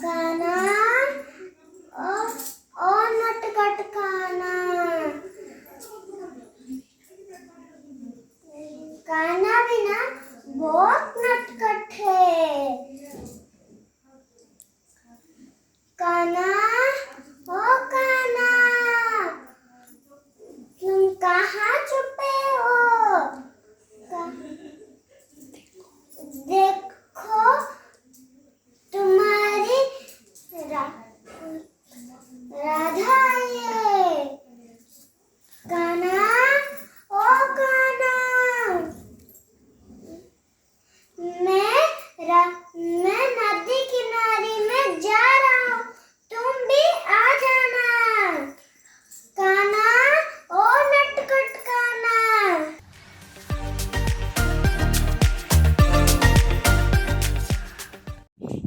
काना ओ नटखट काना। काना भी ना बहुत नटखट है। काना ओ काना, तुम कहाँ छुपे हो? देखो तुम्हारी राधा आई है। काना ओ काना, मैं नदी किनारे में जा रहा हूँ, तुम भी आ जाना। काना ओ नटखट काना।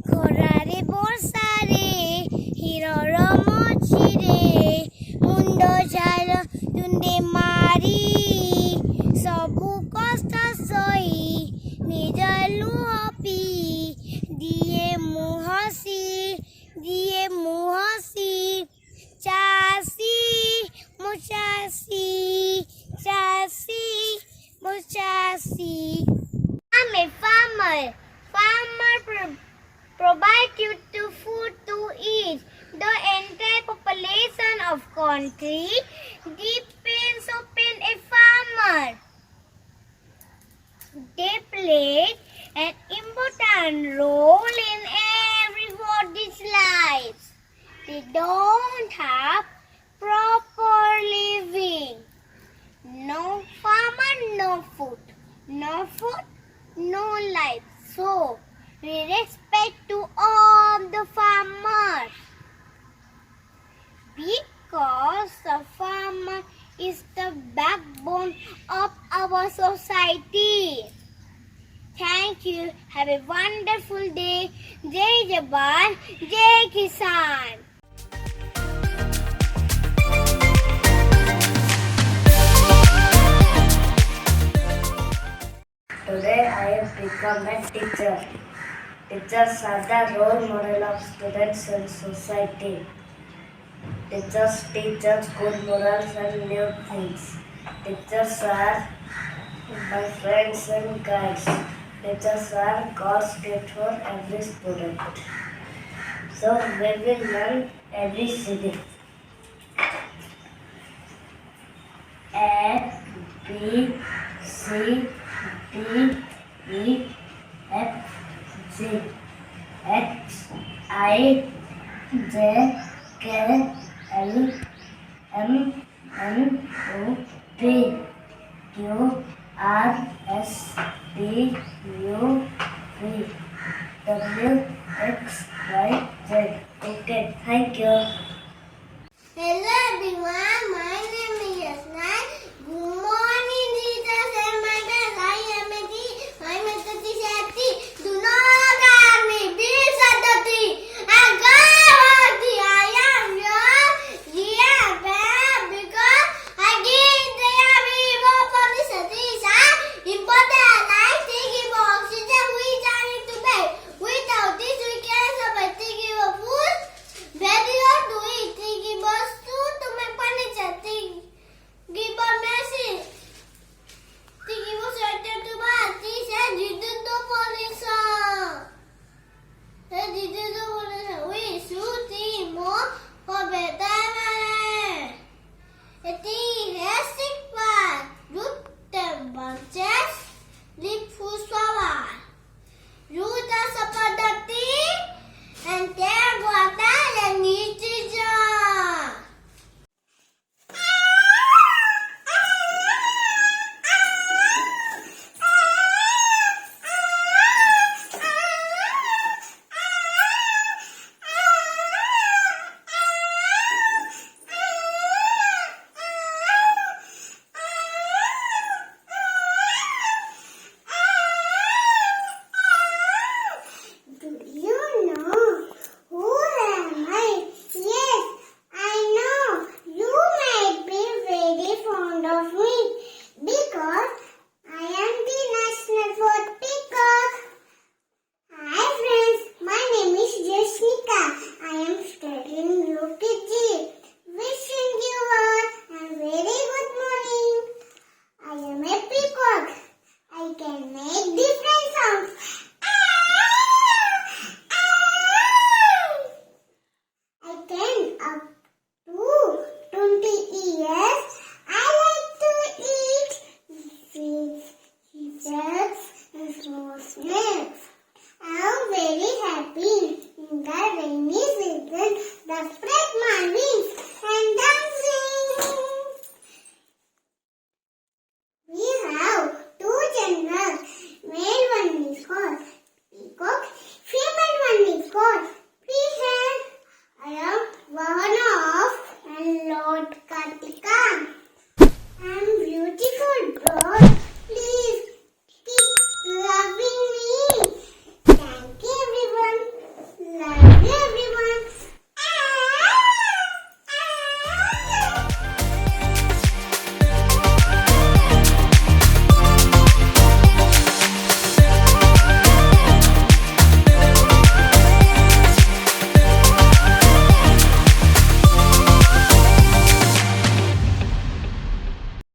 ଖରାରେ ବର୍ଷାରେ ହିରର ମଝିରେ ମୁଣ୍ଡ ଝାଳ ତୁଣ୍ଡେ ମାରି ସବୁ କଷ୍ଟ ସହି ନିଜ ଲୁହ ପିଇ ଦିଏ ମୁଁ ହସି ଚାଷୀ ମୁଁ ଚାଷୀ। I'm a farmer. Provide you to food to eat. The entire population of country depends upon a farmer. They play an important role in everybody's lives. They don't have proper living. No farmer, no food. No food, no life. So, we respect to all the farmers. Because the farmer is the backbone of our society. Thank you. Have a wonderful day. Jai Jawan, Jai Kisan. Today I have become a teacher. Teachers are the role model of students and society. Teachers teach us good morals and new things. Teachers are my friends and guides. Teachers are God's gift for every student. So we will learn ABCD. A, B, C, D, E, F, G, H, I, J, K, L, M, N, O, P, Q, R, S, T, U, V, W, X, Y, Z. Okay, thank you. Hello everyone, my name is Yasna. Good morning teachers and my friends. I am a my method is Shati. Do not call me B Sadati. I am here because I give the people for the cities are important like taking oxygen which I need to breathe. Without this we can't survive. Taking food very hard to eat. Taking bus to my planet. the spread